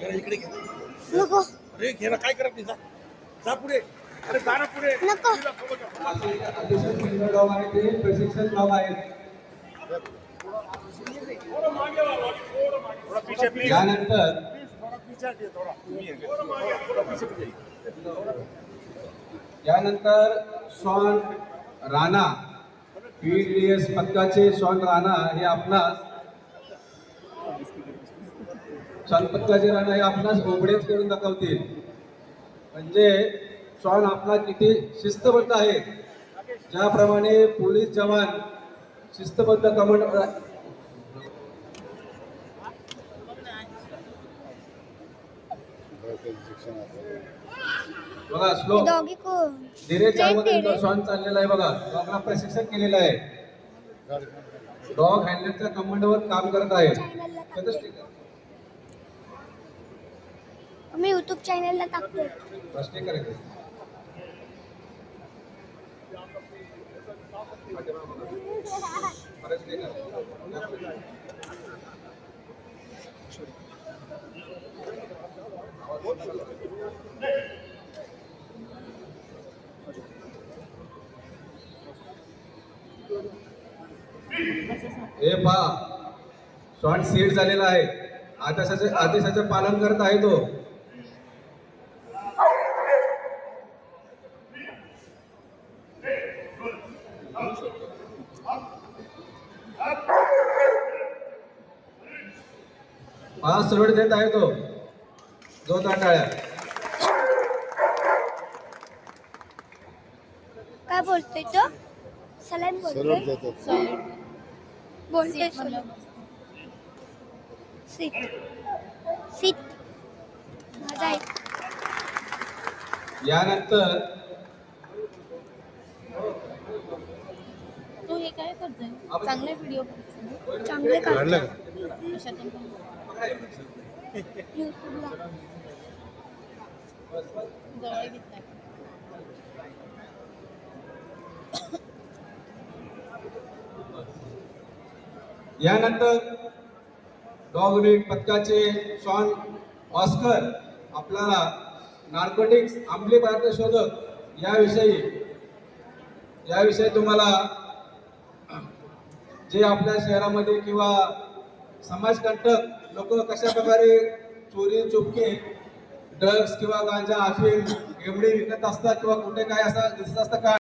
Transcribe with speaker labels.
Speaker 1: इकडे घे.
Speaker 2: नको
Speaker 1: अरे घे ना, काय करत नाही, जा जा पुढे. अरे जा ना पुढे.
Speaker 2: नको
Speaker 3: अतिशय सुंदर डॉग आहे ते प्रशिक्षण डॉग आहेत.
Speaker 1: थोडं मागे वा, थोडं मागे. थोडा पीछे प्लीज.
Speaker 3: यानंतर
Speaker 1: थोडा पीछे हटिए, थोडा. थोडं मागे, थोडा पीछे प्लीज.
Speaker 3: यानंतर शॉन राणा PDS पथकाचे शॉन राणा हे आपणास शॉन पथकाचे राणा हे आपणास उघडेच करून दाखवतील. म्हणजे शॉन आपला किती शिस्तबद्ध आहे. ज्याप्रमाणे पोलीस जवान शिस्तबद्ध कमांड बघा स्लो
Speaker 2: डॉगी को
Speaker 3: धीरे चालवत शॉन चाललेला आहे. बघा डॉगला प्रशिक्षण केलेलं आहे. डॉग हँडलरच्या कमांडवर काम करत आहे.
Speaker 2: मी YouTube चॅनलला टाकतो.
Speaker 3: स्टिकर आहे. हे पहा शॉट सेट झालेला आहे. आदेशाचे पालन करत आहे तो. पाच सलूट देत आहे तो. जो टाळ्या.
Speaker 2: काय बोलतोय तो? सलाम बोलतोय. बोलतोय सलाम. सीट सीट माझा आहे.
Speaker 3: यानंतर
Speaker 4: तो हे काय करतोय? चांगले व्हिडिओ करतोय.
Speaker 2: चांगले काढतो
Speaker 4: कशातून पण?
Speaker 2: YouTubeला.
Speaker 4: जवळ घेतलाय.
Speaker 3: यानंतर डॉग वीक पथकाचे शॉन ऑस्कर आपल्याला नार्कोटिक्स अंमली पदार्थ शोधक याविषयी तुम्हाला जे आपल्या शहरामध्ये किंवा समाजकंटक लोक कशा प्रकारे चोरी चुपके ड्रग्स किंवा गांजा अफीम एवढे विकत असतात किंवा कुठे काय असं दिसत असतं का